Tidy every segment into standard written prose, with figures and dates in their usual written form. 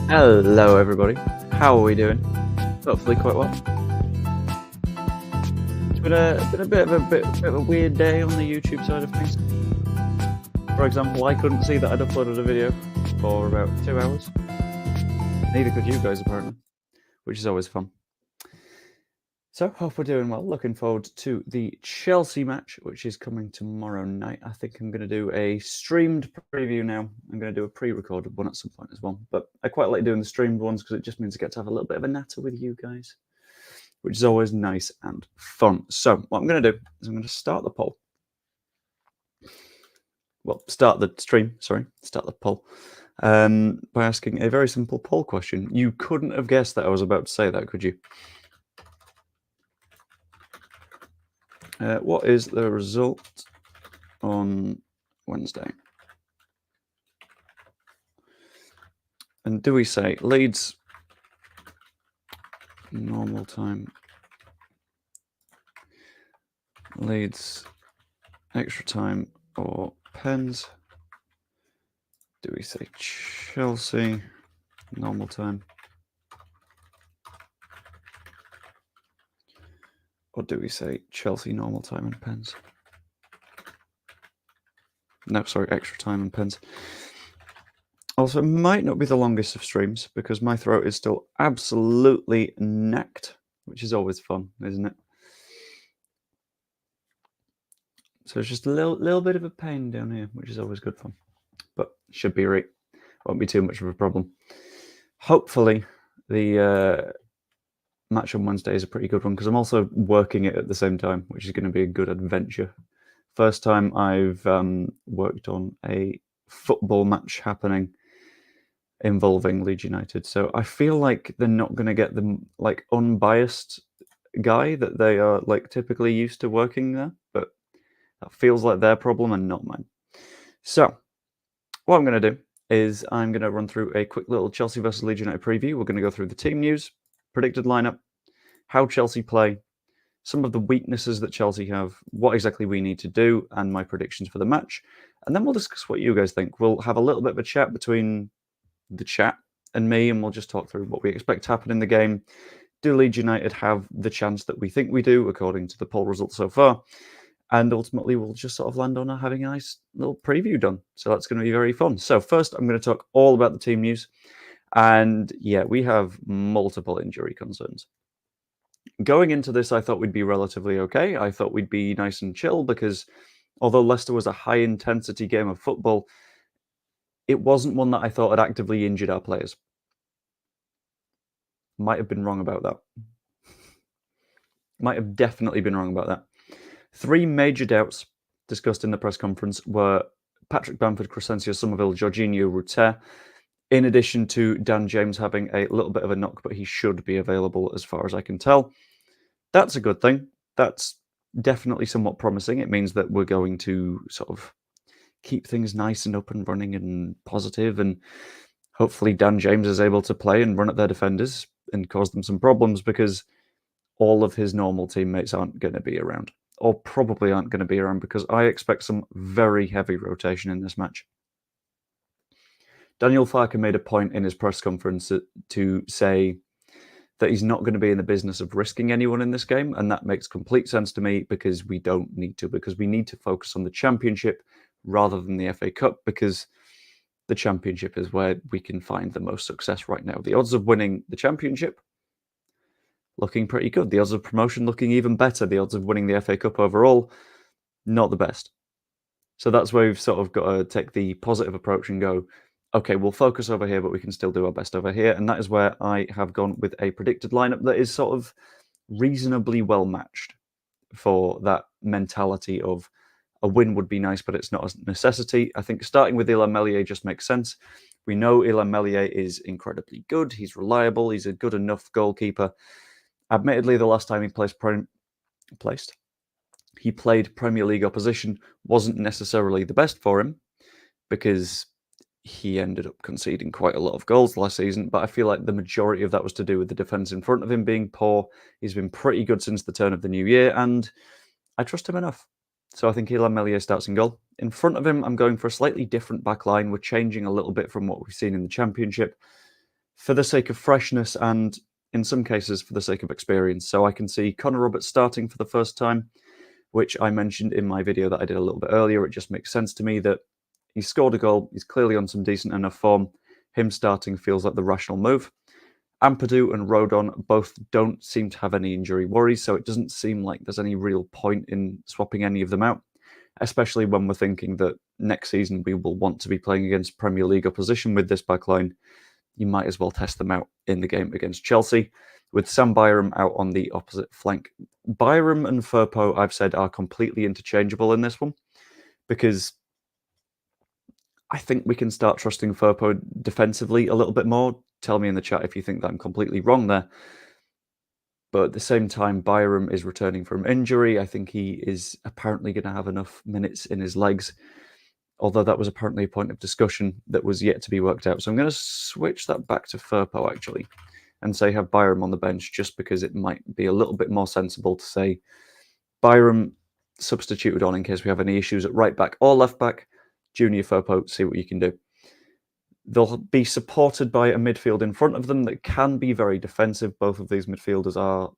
Hello, everybody. How are we doing? Hopefully, quite well. It's been a bit of a weird day on the YouTube side of things. For example, I couldn't see that I'd uploaded a video for about 2 hours. Neither could you guys, apparently, which is always fun. So, hope we're doing well. Looking forward to the Chelsea match, which is coming tomorrow night. I think I'm going to do a streamed preview now. I'm going to do a pre-recorded one at some point as well. But I quite like doing the streamed ones because it just means I get to have a little bit of a natter with you guys, which is always nice and fun. So, what I'm going to do is I'm going to start the poll. Well, start the stream, sorry, start the poll by asking a very simple poll question. You couldn't have guessed that I was about to say that, could you? What is the result on Wednesday? And do we say Leeds normal time, Leeds extra time, or pens? Do we say Chelsea normal time? Or do we say Chelsea normal time and pens? No, sorry, extra time and pens. Also, it might not be the longest of streams because my throat is still absolutely knacked, which is always fun, isn't it? So it's just a little bit of a pain down here, which is always good fun. But should be right. Won't be too much of a problem. Hopefully, the match on Wednesday is a pretty good one because I'm also working it at the same time, which is going to be a good adventure. First time I've worked on a football match happening involving Leeds United. So I feel like they're not going to get the unbiased guy that they are typically used to working there, but that feels like their problem and not mine. So what I'm going to do is I'm going to run through a quick little Chelsea versus Leeds United preview. We're going to go through the team news, predicted lineup, how Chelsea play, some of the weaknesses that Chelsea have, what exactly we need to do, and my predictions for the match. And then we'll discuss what you guys think. We'll have a little bit of a chat between the chat and me, and we'll just talk through what we expect to happen in the game. Do Leeds United have the chance that we think we do, according to the poll results so far? And ultimately, we'll just sort of land on having a nice little preview done. So that's going to be very fun. So first, I'm going to talk all about the team news. And yeah, we have multiple injury concerns. Going into this, I thought we'd be relatively okay. I thought we'd be nice and chill because although Leicester was a high-intensity game of football, it wasn't one that I thought had actively injured our players. Might have been wrong about that. Might have definitely been wrong about that. 3 major doubts discussed in the press conference were Patrick Bamford, Crescencio Somerville, Jorginho Rutter, in addition to Dan James having a little bit of a knock, but he should be available as far as I can tell. That's a good thing. That's definitely somewhat promising. It means that we're going to sort of keep things nice and up and running and positive, and hopefully Dan James is able to play and run at their defenders and cause them some problems because all of his normal teammates aren't going to be around, or probably aren't going to be around, because I expect some very heavy rotation in this match. Daniel Farke made a point in his press conference to say that he's not going to be in the business of risking anyone in this game, and that makes complete sense to me because we don't need to, because we need to focus on the Championship rather than the FA Cup, because the Championship is where we can find the most success right now. The odds of winning the Championship looking pretty good. The odds of promotion looking even better. The odds of winning the FA Cup overall, not the best. So that's where we've sort of got to take the positive approach and go, okay, we'll focus over here, but we can still do our best over here. And that is where I have gone with a predicted lineup that is sort of reasonably well matched for that mentality of a win would be nice, but it's not a necessity. I think starting with Illan Meslier just makes sense. We know Illan Meslier is incredibly good. He's reliable. He's a good enough goalkeeper. Admittedly, the last time he played Premier League opposition wasn't necessarily the best for him because he ended up conceding quite a lot of goals last season, but I feel like the majority of that was to do with the defence in front of him being poor. He's been pretty good since the turn of the new year, and I trust him enough. So I think Illan Meslier starts in goal. In front of him, I'm going for a slightly different back line. We're changing a little bit from what we've seen in the Championship. for the sake of freshness and, in some cases, for the sake of experience. So I can see Connor Roberts starting for the first time, which I mentioned in my video that I did a little bit earlier. It just makes sense to me that he scored a goal. He's clearly on some decent enough form. Him starting feels like the rational move. Ampadu and Rodon both don't seem to have any injury worries, so it doesn't seem like there's any real point in swapping any of them out, especially when we're thinking that next season we will want to be playing against Premier League opposition with this backline. You might as well test them out in the game against Chelsea, with Sam Byram out on the opposite flank. Byram and Firpo, I've said, are completely interchangeable in this one, because I think we can start trusting Firpo defensively a little bit more. Tell me in the chat if you think that I'm completely wrong there. But at the same time, Byram is returning from injury. I think he is apparently going to have enough minutes in his legs, although that was apparently a point of discussion that was yet to be worked out. So I'm going to switch that back to Firpo, actually, and say have Byram on the bench, just because it might be a little bit more sensible to say Byram substituted on in case we have any issues at right back or left back. Junior Firpo, see what you can do. They'll be supported by a midfield in front of them that can be very defensive. Both of these midfielders are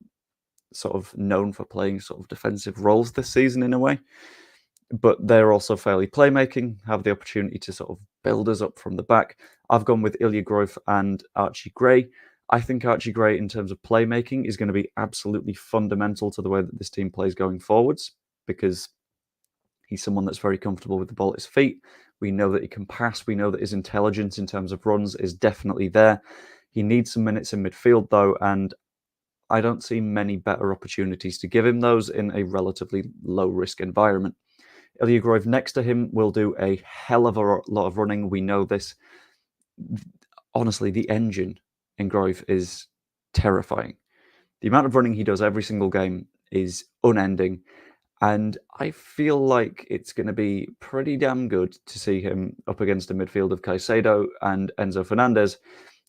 sort of known for playing sort of defensive roles this season in a way, but they're also fairly playmaking, have the opportunity to sort of build us up from the back. I've gone with Ilya Groif and Archie Gray. I think Archie Gray, in terms of playmaking, is going to be absolutely fundamental to the way that this team plays going forwards, because he's someone that's very comfortable with the ball at his feet. We know that he can pass. We know that his intelligence in terms of runs is definitely there. He needs some minutes in midfield, though, and I don't see many better opportunities to give him those in a relatively low-risk environment. Ilya Groif next to him will do a hell of a lot of running. We know this. Honestly, the engine in Groif is terrifying. The amount of running he does every single game is unending. And I feel like it's going to be pretty damn good to see him up against a midfield of Caicedo and Enzo Fernandez,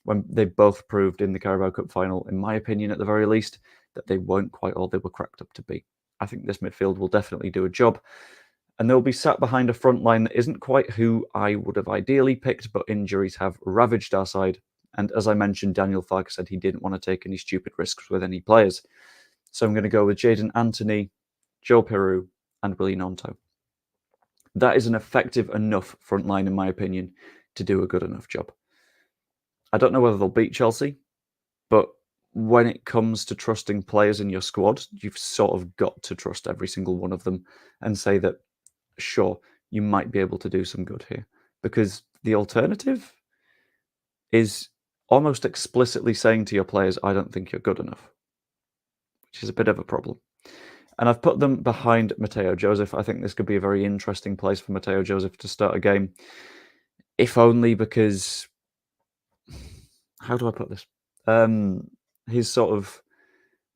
when they both proved in the Carabao Cup final, in my opinion, at the very least, that they weren't quite all they were cracked up to be. I think this midfield will definitely do a job. And they'll be sat behind a front line that isn't quite who I would have ideally picked, but injuries have ravaged our side. And as I mentioned, Daniel Farke said he didn't want to take any stupid risks with any players. So I'm going to go with Jadon Anthony, Joe Peru, and Willy Gnonto. That is an effective enough front line, in my opinion, to do a good enough job. I don't know whether they'll beat Chelsea, but when it comes to trusting players in your squad, you've sort of got to trust every single one of them and say that, sure, you might be able to do some good here. Because the alternative is almost explicitly saying to your players, I don't think you're good enough, which is a bit of a problem. And I've put them behind Mateo Joseph. I think this could be a very interesting place for Mateo Joseph to start a game, if only because, how do I put this? His sort of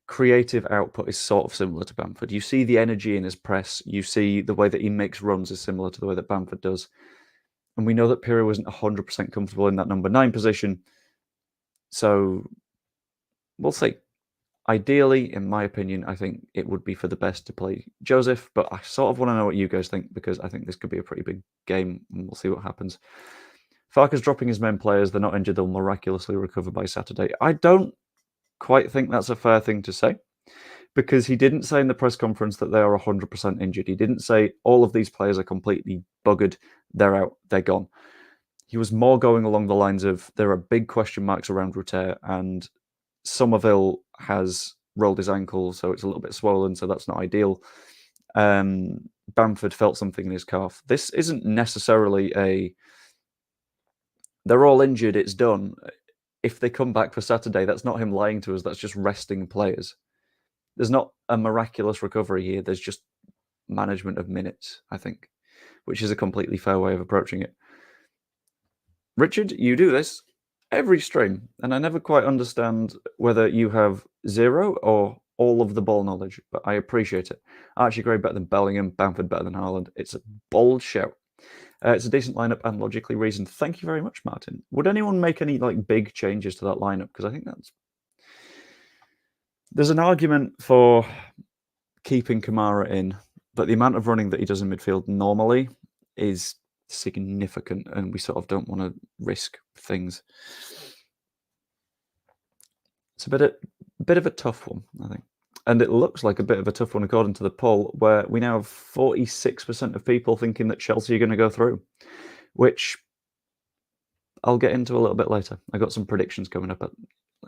creative output is sort of similar to Bamford. You see the energy in his press. You see the way that he makes runs is similar to the way that Bamford does. And we know that Pirlo isn't 100% comfortable in that number 9 position. So we'll see. Ideally, in my opinion, I think it would be for the best to play Joseph, but I sort of want to know what you guys think, because I think this could be a pretty big game, and we'll see what happens. Farke's dropping his main players. They're not injured. They'll miraculously recover by Saturday. I don't quite think that's a fair thing to say, because he didn't say in the press conference that they are 100% injured. He didn't say all of these players are completely buggered. They're out. They're gone. He was more going along the lines of there are big question marks around Rutter, and Somerville has rolled his ankle, so it's a little bit swollen, so that's not ideal. Bamford felt something in his calf. This isn't necessarily a they're all injured, it's done. If they come back for Saturday, that's not him lying to us, that's just resting players. There's not a miraculous recovery here, there's just management of minutes, I think, which is a completely fair way of approaching it. Richard, you do this every stream, and I never quite understand whether you have 0 or all of the ball knowledge, but I appreciate it. Archie Gray better than Bellingham, Bamford better than Haaland. It's a bold shout. It's a decent lineup and logically reasoned. Thank you very much, Martin. Would anyone make any big changes to that lineup? Because I think there's an argument for keeping Kamara in, but the amount of running that he does in midfield normally is significant, and we sort of don't want to risk things. It's a bit of a tough one, I think. And it looks like a bit of a tough one according to the poll, where we now have 46% of people thinking that Chelsea are going to go through, which I'll get into a little bit later. I got some predictions coming up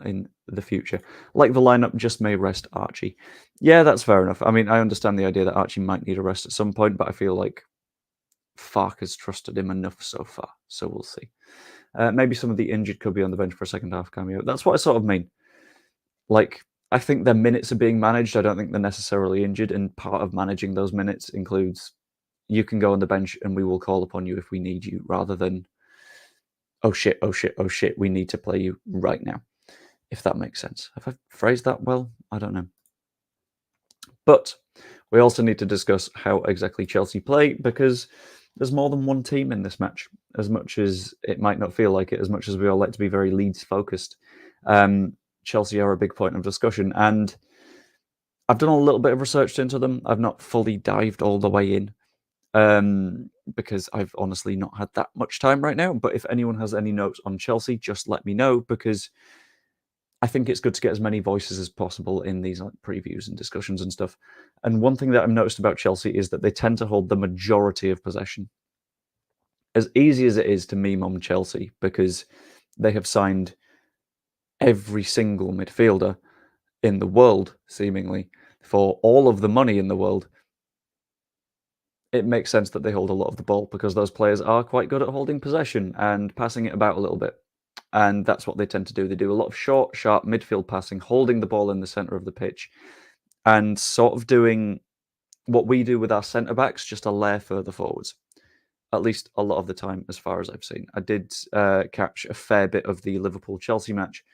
in the future. Like the lineup just may rest Archie. Yeah, that's fair enough. I mean, I understand the idea that Archie might need a rest at some point, but I feel like Farke has trusted him enough so far, so we'll see. Maybe some of the injured could be on the bench for a second half cameo. That's what I sort of mean. Like, I think their minutes are being managed. I don't think they're necessarily injured, and part of managing those minutes includes you can go on the bench and we will call upon you if we need you, rather than, oh shit, we need to play you right now, if that makes sense. Have I phrased that well? I don't know. But we also need to discuss how exactly Chelsea play, because there's more than one team in this match, as much as it might not feel like it, as much as we all like to be very Leeds-focused. Chelsea are a big point of discussion, and I've done a little bit of research into them. I've not fully dived all the way in, because I've honestly not had that much time right now. But if anyone has any notes on Chelsea, just let me know, because I think it's good to get as many voices as possible in these previews and discussions and stuff. And one thing that I've noticed about Chelsea is that they tend to hold the majority of possession. As easy as it is to meme on Chelsea, because they have signed every single midfielder in the world, seemingly, for all of the money in the world, it makes sense that they hold a lot of the ball, because those players are quite good at holding possession and passing it about a little bit. And that's what they tend to do. They do a lot of short, sharp midfield passing, holding the ball in the centre of the pitch, and sort of doing what we do with our centre-backs, just a layer further forwards. At least a lot of the time, as far as I've seen. I did catch a fair bit of the Liverpool-Chelsea match,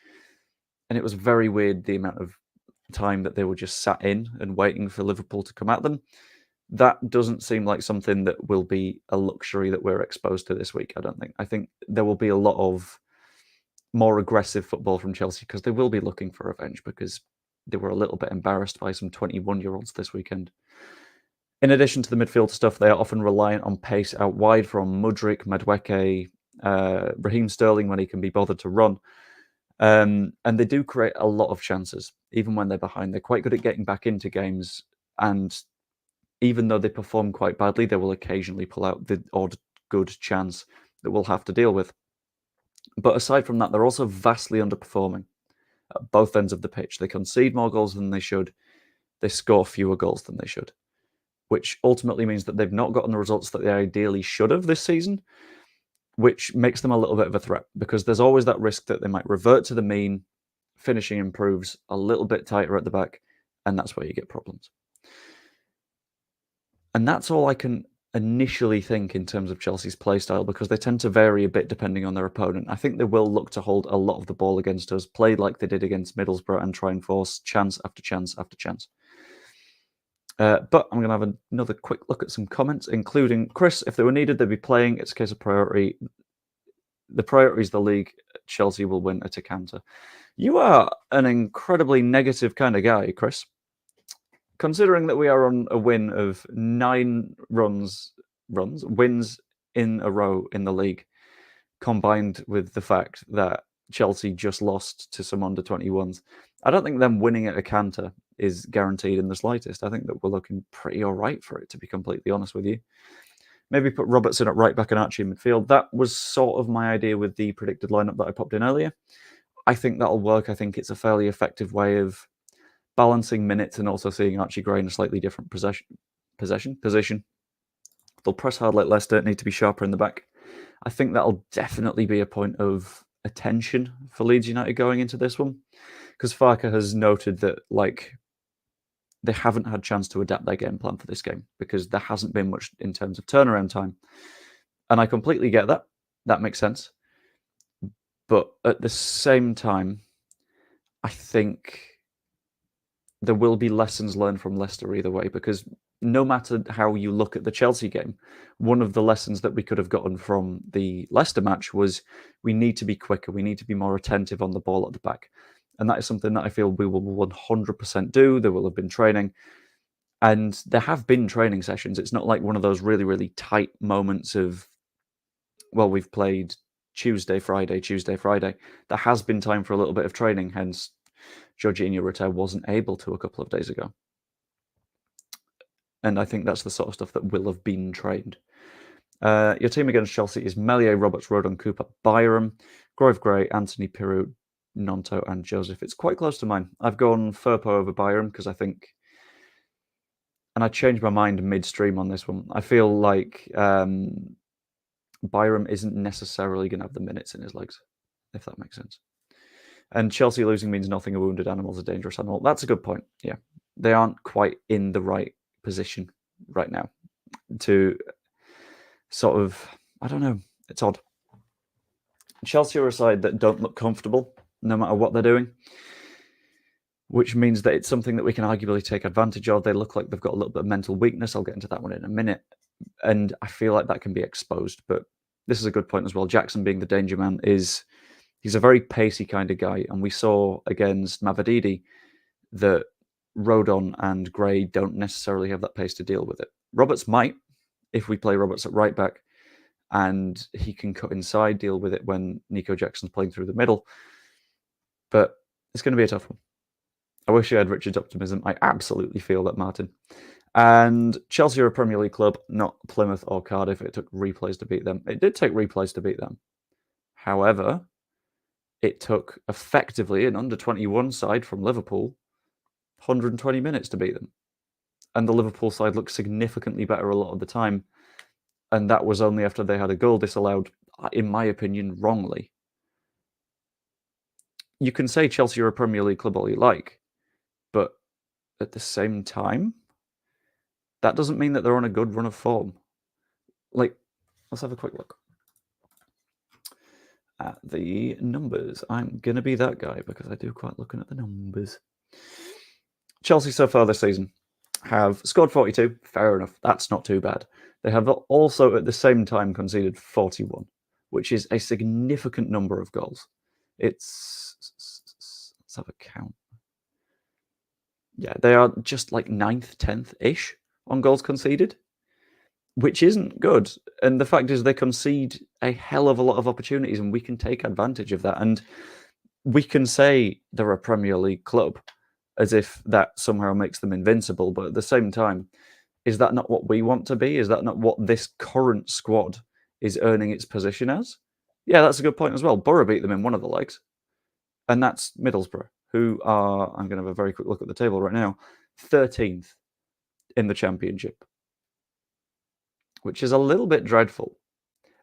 and it was very weird the amount of time that they were just sat in and waiting for Liverpool to come at them. That doesn't seem like something that will be a luxury that we're exposed to this week, I don't think. I think there will be a lot of more aggressive football from Chelsea, because they will be looking for revenge, because they were a little bit embarrassed by some 21-year-olds this weekend. In addition to the midfield stuff, they are often reliant on pace out wide from Mudryk, Madueke, Raheem Sterling when he can be bothered to run. And they do create a lot of chances, even when they're behind. They're quite good at getting back into games, and even though they perform quite badly, they will occasionally pull out the odd good chance that we'll have to deal with. But aside from that, they're also vastly underperforming at both ends of the pitch. They concede more goals than they should. They score fewer goals than they should, which ultimately means that they've not gotten the results that they ideally should have this season, which makes them a little bit of a threat, because there's always that risk that they might revert to the mean, finishing improves a little bit tighter at the back, and that's where you get problems. And that's all I can initially think in terms of Chelsea's playstyle, because they tend to vary a bit depending on their opponent. I think they will look to hold a lot of the ball against us, play like they did against Middlesbrough, and try and force chance after chance after chance. But I'm going to have another quick look at some comments, including Chris. If they were needed, they'd be playing. It's a case of priority. The priority is the league. Chelsea will win at a canter. You are an incredibly negative kind of guy, Chris. Considering that we are on a win of 9 wins in a row in the league, combined with the fact that Chelsea just lost to some under-21s, I don't think them winning at a canter is guaranteed in the slightest. I think that we're looking pretty all right for it, to be completely honest with you. Maybe put Robertson at right back and Archie in midfield. That was sort of my idea with the predicted lineup that I popped in earlier. I think that'll work. I think it's a fairly effective way of balancing minutes and also seeing Archie Gray in a slightly different position. They'll press hard like Leicester, need to be sharper in the back. I think that'll definitely be a point of attention for Leeds United going into this one, because Farke has noted that they haven't had a chance to adapt their game plan for this game, because there hasn't been much in terms of turnaround time. And I completely get that. That makes sense. But at the same time, I think there will be lessons learned from Leicester either way, because no matter how you look at the Chelsea game, one of the lessons that we could have gotten from the Leicester match was we need to be quicker, we need to be more attentive on the ball at the back. And that is something that I feel we will 100% do. There will have been training, and there have been training sessions. It's not like one of those really, really tight moments of, well, we've played Tuesday, Friday. There has been time for a little bit of training, hence Jorginho Ruttet wasn't able to a couple of days ago. And I think that's the sort of stuff that will have been trained. Your team against Chelsea is Meslier, Roberts, Rodon, Cooper, Byram, Grove Gray, Anthony, Pirou, Nonto, and Joseph. It's quite close to mine. I've gone Firpo over Byram because I think, and I changed my mind midstream on this one. I feel like Byram isn't necessarily going to have the minutes in his legs, if that makes sense. And Chelsea losing means nothing. A wounded animal is a dangerous animal. That's a good point. Yeah, they aren't quite in the right position right now to sort of, I don't know, it's odd. Chelsea are a side that don't look comfortable no matter what they're doing, which means that it's something that we can arguably take advantage of. They look like they've got a little bit of mental weakness. I'll get into that one in a minute. And I feel like that can be exposed. But this is a good point as well. Jackson being the danger man he's a very pacey kind of guy. And we saw against Mavadidi that Rodon and Gray don't necessarily have that pace to deal with it. Roberts might, if we play Roberts at right back, and he can cut inside, deal with it when Nico Jackson's playing through the middle. But it's going to be a tough one. I wish I had Richard's optimism. I absolutely feel that, Martin. And Chelsea are a Premier League club, not Plymouth or Cardiff. It took replays to beat them. It did take replays to beat them. However, it took effectively an under-21 side from Liverpool 120 minutes to beat them. And the Liverpool side looked significantly better a lot of the time. And that was only after they had a goal disallowed, in my opinion, wrongly. You can say Chelsea are a Premier League club all you like, but at the same time, that doesn't mean that they're on a good run of form. Like, let's have a quick look at the numbers. I'm going to be that guy because I do quite looking at the numbers. Chelsea so far this season have scored 42. Fair enough. That's not too bad. They have also at the same time conceded 41, which is a significant number of goals. Let's have a count. Yeah, they are just like 9th, 10th-ish on goals conceded, which isn't good. And the fact is they concede a hell of a lot of opportunities, and we can take advantage of that. And we can say they're a Premier League club as if that somehow makes them invincible. But at the same time, is that not what we want to be? Is that not what this current squad is earning its position as? Yeah, that's a good point as well. Borough beat them in one of the legs, and that's Middlesbrough, who are, I'm going to have a very quick look at the table right now, 13th in the Championship, which is a little bit dreadful.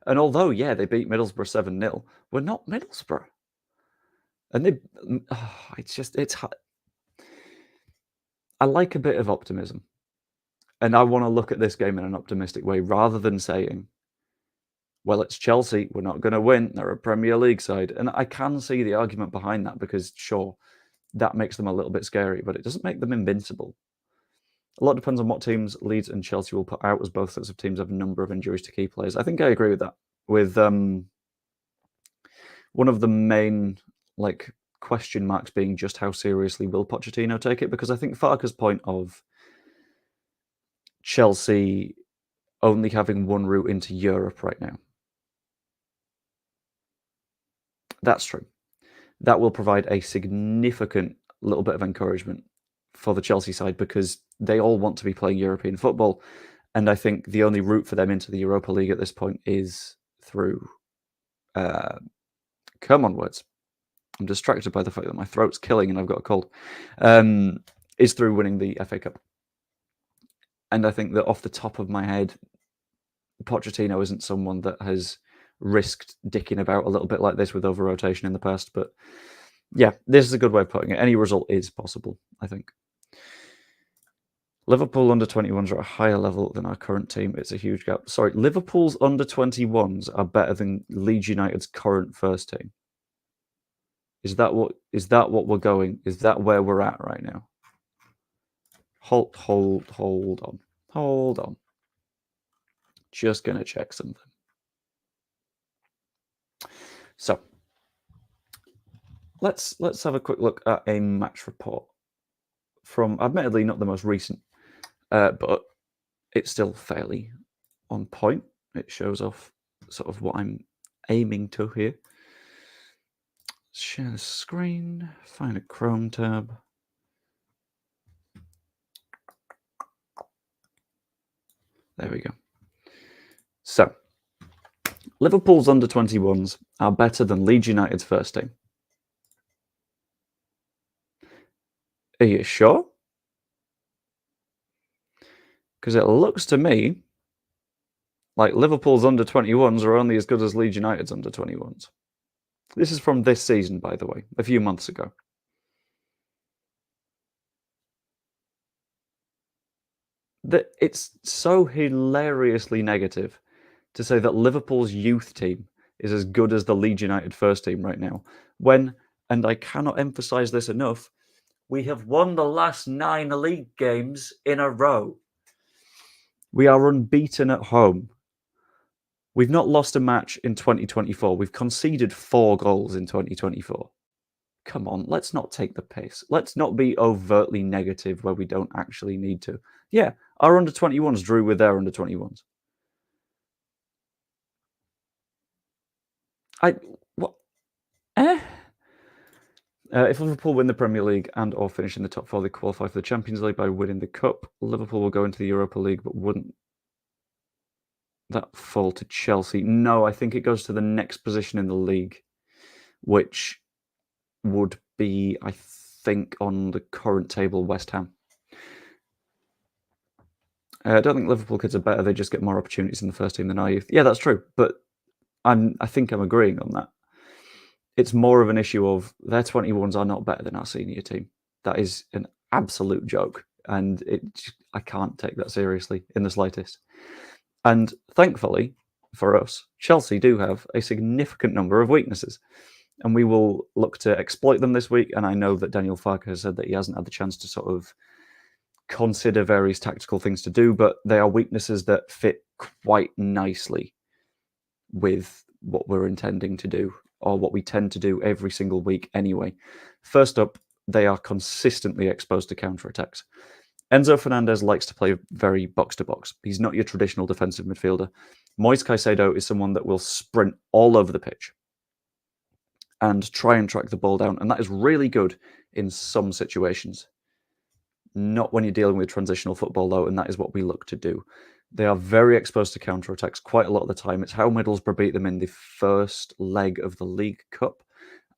And although, yeah, they beat Middlesbrough 7-0, we're not Middlesbrough. And it's hard. I like a bit of optimism. And I want to look at this game in an optimistic way rather than saying, well, it's Chelsea, we're not going to win, they're a Premier League side. And I can see the argument behind that because, sure, that makes them a little bit scary, but it doesn't make them invincible. A lot depends on what teams Leeds and Chelsea will put out, as both sets of teams have a number of injuries to key players. I think I agree with that. With one of the main question marks being just how seriously will Pochettino take it, because I think Farke's point of Chelsea only having one route into Europe right now, that's true. That will provide a significant little bit of encouragement for the Chelsea side because they all want to be playing European football. And I think the only route for them into the Europa League at this point is through... come on, words. I'm distracted by the fact that my throat's killing and I've got a cold. Is through winning the FA Cup. And I think that off the top of my head, Pochettino isn't someone that has risked dicking about a little bit like this with over-rotation in the past. But yeah, this is a good way of putting it. Any result is possible, I think. Liverpool under-21s are at a higher level than our current team. It's a huge gap. Sorry, Liverpool's under-21s are better than Leeds United's current first team. Is that what we're going? Is that where we're at right now? Hold on. Just going to check something. So, let's have a quick look at a match report from, admittedly, not the most recent, but it's still fairly on point. It shows off sort of what I'm aiming to here. share the screen, find a Chrome tab. There we go. So, Liverpool's under-21s are better than Leeds United's first team. Are you sure? Because it looks to me like Liverpool's under-21s are only as good as Leeds United's under-21s. This is from this season, by the way, a few months ago. It's so hilariously negative to say that Liverpool's youth team is as good as the Leeds United first team right now, when, and I cannot emphasize this enough, we have won the last 9 league games in a row. We are unbeaten at home. We've not lost a match in 2024. We've conceded 4 goals in 2024. Come on, let's not take the piss. Let's not be overtly negative where we don't actually need to. Yeah, our under-21s drew with their under-21s. If Liverpool win the Premier League and or finish in the top 4, they qualify for the Champions League by winning the Cup. Liverpool will go into the Europa League, but wouldn't that fall to Chelsea? No, I think it goes to the next position in the league, which would be, I think, on the current table, West Ham. I don't think Liverpool kids are better. They just get more opportunities in the first team than our youth. Yeah, that's true, but I think I'm agreeing on that. It's more of an issue of their 21s are not better than our senior team. That is an absolute joke, and I can't take that seriously in the slightest. And thankfully for us, Chelsea do have a significant number of weaknesses, and we will look to exploit them this week. And I know that Daniel Farke has said that he hasn't had the chance to sort of consider various tactical things to do, but they are weaknesses that fit quite nicely with what we're intending to do, or what we tend to do every single week anyway. First up, they are consistently exposed to counterattacks. Enzo Fernandez likes to play very box-to-box. He's not your traditional defensive midfielder. Moise Caicedo is someone that will sprint all over the pitch and try and track the ball down, and that is really good in some situations. Not when you're dealing with transitional football, though, and that is what we look to do. They are very exposed to counterattacks quite a lot of the time. It's how Middlesbrough beat them in the first leg of the League Cup,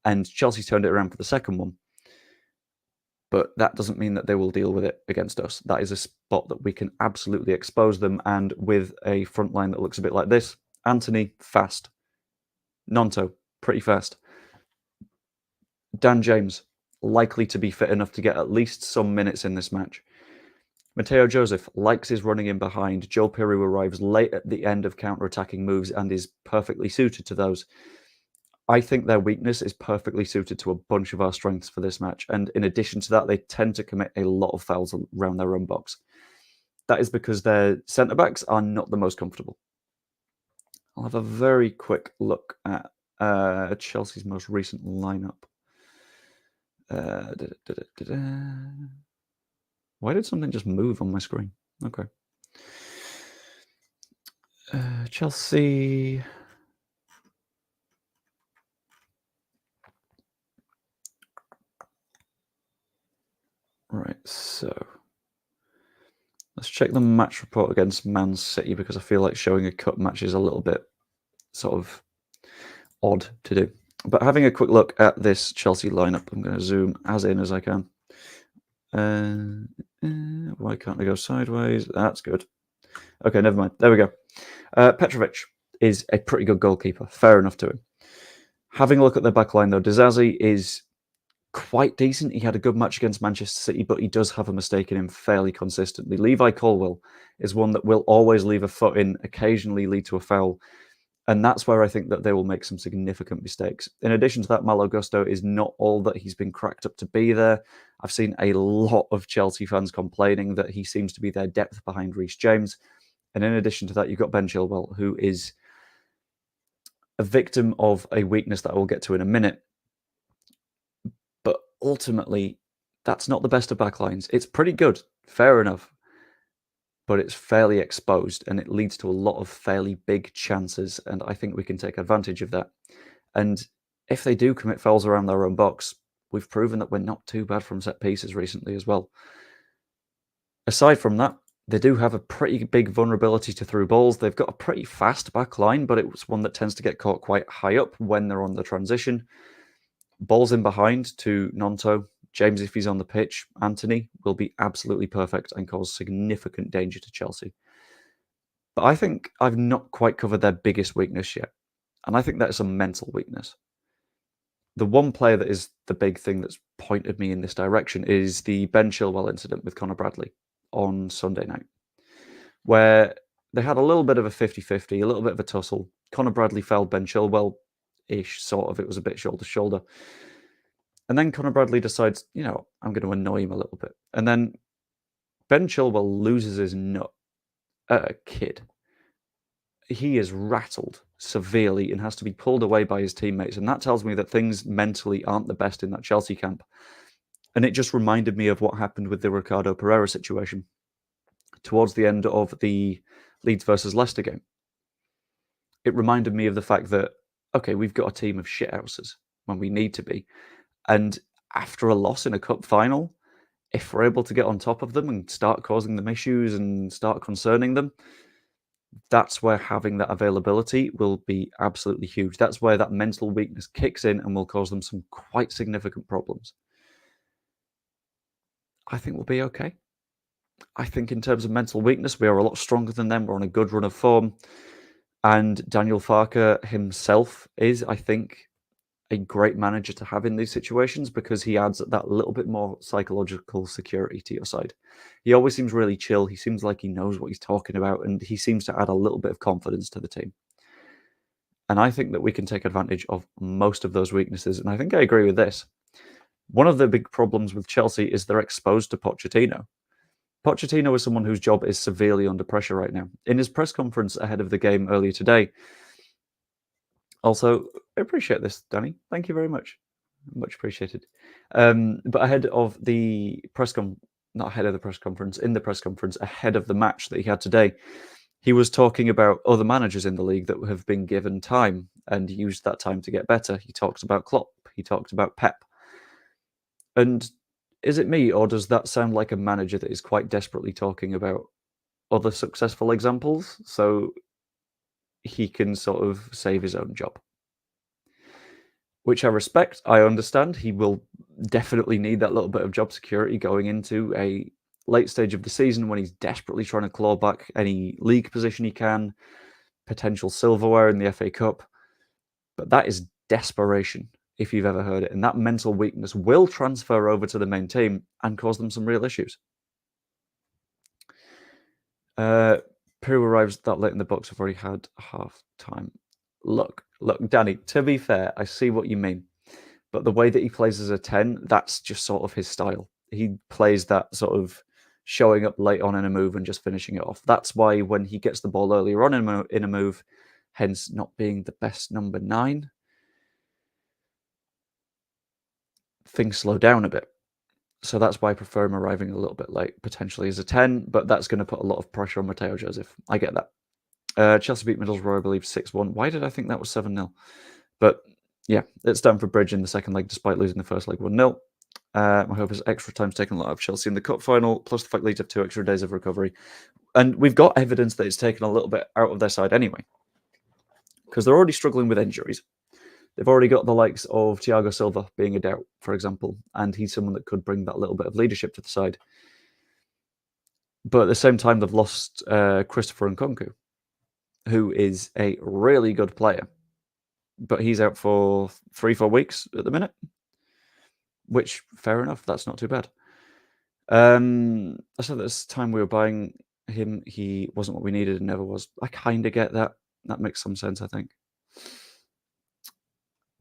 and Chelsea turned it around for the second one. But that doesn't mean that they will deal with it against us. That is a spot that we can absolutely expose them, and with a front line that looks a bit like this. Anthony, fast. Nonto, pretty fast. Dan James, likely to be fit enough to get at least some minutes in this match. Mateo Joseph likes his running in behind. Joe Peru arrives late at the end of counter-attacking moves and is perfectly suited to those. I think their weakness is perfectly suited to a bunch of our strengths for this match. And in addition to that, they tend to commit a lot of fouls around their own box. That is because their centre-backs are not the most comfortable. I'll have a very quick look at Chelsea's most recent lineup. Why did something just move on my screen? Okay. Chelsea. Right, so let's check the match report against Man City, because I feel like showing a cup match is a little bit sort of odd to do. But having a quick look at this Chelsea lineup, I'm going to zoom as in as I can. Why can't I go sideways? That's good. Okay, never mind. There we go. Petrovic is a pretty good goalkeeper. Fair enough to him. Having a look at their backline, though, Dizazi is quite decent. He had a good match against Manchester City, but he does have a mistake in him fairly consistently. Levi Colwill is one that will always leave a foot in, occasionally lead to a foul. And that's where I think that they will make some significant mistakes. In addition to that, Malo Gusto is not all that he's been cracked up to be there. I've seen a lot of Chelsea fans complaining that he seems to be their depth behind Reece James. And in addition to that, you've got Ben Chilwell, who is a victim of a weakness that I will get to in a minute. But ultimately, that's not the best of backlines. It's pretty good, fair enough. But it's fairly exposed, and it leads to a lot of fairly big chances, and I think we can take advantage of that. And if they do commit fouls around their own box, we've proven that we're not too bad from set pieces recently as well. Aside from that, they do have a pretty big vulnerability to through balls. They've got a pretty fast back line, but it's one that tends to get caught quite high up when they're on the transition. Balls in behind to Nonto. James, if he's on the pitch, Anthony will be absolutely perfect and cause significant danger to Chelsea. But I think I've not quite covered their biggest weakness yet. And I think that is a mental weakness. The one player that is the big thing that's pointed me in this direction is the Ben Chilwell incident with Conor Bradley on Sunday night, where they had a little bit of a 50-50, a little bit of a tussle. Conor Bradley fouled Ben Chilwell-ish, sort of. It was a bit shoulder-to-shoulder. And then Conor Bradley decides, I'm going to annoy him a little bit. And then Ben Chilwell loses his nut at a kid. He is rattled severely and has to be pulled away by his teammates. And that tells me that things mentally aren't the best in that Chelsea camp. And it just reminded me of what happened with the Ricardo Pereira situation towards the end of the Leeds versus Leicester game. It reminded me of the fact that, okay, we've got a team of shithouses when we need to be. And after a loss in a cup final, if we're able to get on top of them and start causing them issues and start concerning them, that's where having that availability will be absolutely huge. That's where that mental weakness kicks in and will cause them some quite significant problems. I think we'll be okay. I think in terms of mental weakness, we are a lot stronger than them. We're on a good run of form. And Daniel Farke himself is, I think, a great manager to have in these situations because he adds that little bit more psychological security to your side. He always seems really chill. He seems like he knows what he's talking about, and he seems to add a little bit of confidence to the team. And I think that we can take advantage of most of those weaknesses. And I think I agree with this. One of the big problems with Chelsea is they're exposed to Pochettino. Pochettino is someone whose job is severely under pressure right now. In his press conference ahead of the game earlier today, also, I appreciate this, Danny. Thank you very much. Much appreciated. But ahead of the not ahead of the press conference, in the press conference, ahead of the match that he had today, he was talking about other managers in the league that have been given time and used that time to get better. He talked about Klopp. He talked about Pep. And is it me, or does that sound like a manager that is quite desperately talking about other successful examples so he can sort of save his own job? Which I respect. I understand. He will definitely need that little bit of job security going into a late stage of the season when he's desperately trying to claw back any league position he can, potential silverware in the FA Cup. But that is desperation, if you've ever heard it. And that mental weakness will transfer over to the main team and cause them some real issues. Peru arrives that late in the box. I've already had half time. Look, Danny, to be fair, I see what you mean. But the way that he plays as a 10, that's just sort of his style. He plays that sort of showing up late on in a move and just finishing it off. That's why when he gets the ball earlier on in a move, hence not being the best number 9, things slow down a bit. So that's why I prefer him arriving a little bit late, potentially as a 10, but that's going to put a lot of pressure on Matteo Joseph. I get that. Chelsea beat Middlesbrough, I believe, 6-1. Why did I think that was 7-0? But yeah, it's Stamford Bridge in the second leg, despite losing the first leg 1-0. My hope is extra time's taken a lot of Chelsea in the cup final, plus the fact Leeds have 2 extra days of recovery. And we've got evidence that it's taken a little bit out of their side anyway, because they're already struggling with injuries. They've already got the likes of Thiago Silva being a doubt, for example, and he's someone that could bring that little bit of leadership to the side. But at the same time, they've lost Christopher Nkunku, who is a really good player. But he's out for 3-4 weeks at the minute, which, fair enough, that's not too bad. I said this time we were buying him, he wasn't what we needed and never was. I kind of get that. That makes some sense, I think.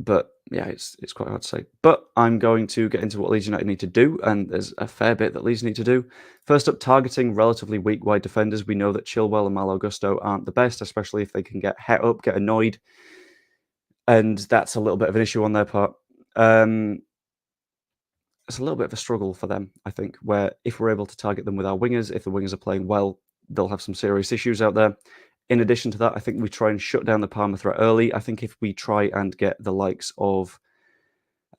But yeah, it's quite hard to say. But I'm going to get into what Leeds United need to do, and there's a fair bit that Leeds need to do. First up, targeting relatively weak wide defenders. We know that Chilwell and Malo Gusto aren't the best, especially if they can get het up, get annoyed. And that's a little bit of an issue on their part. It's a little bit of a struggle for them, I think, where if we're able to target them with our wingers, if the wingers are playing well, they'll have some serious issues out there. In addition to that, I think we try and shut down the Parma threat early. I think if we try and get the likes of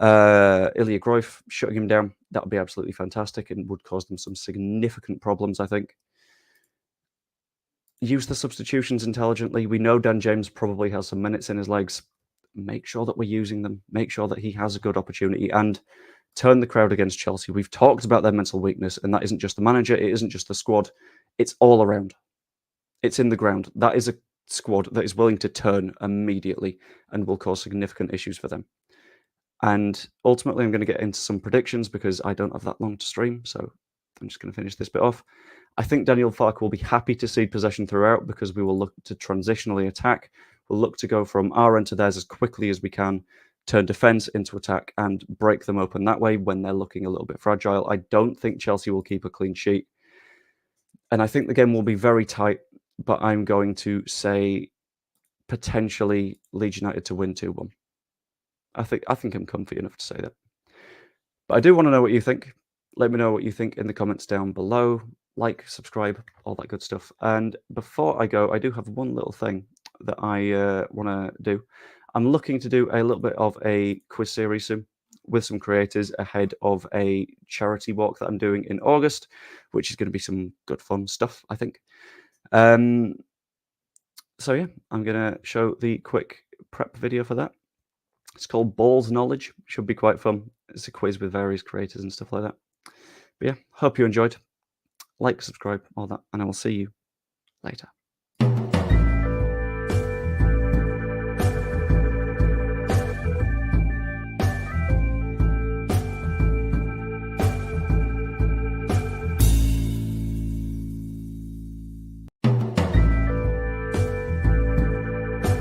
Ilya Groif shutting him down, that would be absolutely fantastic and would cause them some significant problems, I think. Use the substitutions intelligently. We know Dan James probably has some minutes in his legs. Make sure that we're using them. Make sure that he has a good opportunity and turn the crowd against Chelsea. We've talked about their mental weakness, and that isn't just the manager. It isn't just the squad. It's all around. It's in the ground. That is a squad that is willing to turn immediately and will cause significant issues for them. And ultimately, I'm going to get into some predictions because I don't have that long to stream. So I'm just going to finish this bit off. I think Daniel Farke will be happy to cede possession throughout because we will look to transitionally attack. We'll look to go from our end to theirs as quickly as we can, turn defence into attack and break them open that way when they're looking a little bit fragile. I don't think Chelsea will keep a clean sheet. And I think the game will be very tight, but I'm going to say potentially Leeds United to win 2-1. I think I'm comfy enough to say that. But I do want to know what you think. Let me know what you think in the comments down below. Like, subscribe, all that good stuff. And before I go, I do have one little thing that I want to do. I'm looking to do a little bit of a quiz series soon with some creators ahead of a charity walk that I'm doing in August, which is going to be some good fun stuff, I think. So yeah, I'm going to show the quick prep video for that. It's called Balls Knowledge. Should be quite fun. It's a quiz with various creators and stuff like that. But yeah, hope you enjoyed. Like, subscribe, all that, and I will see you later.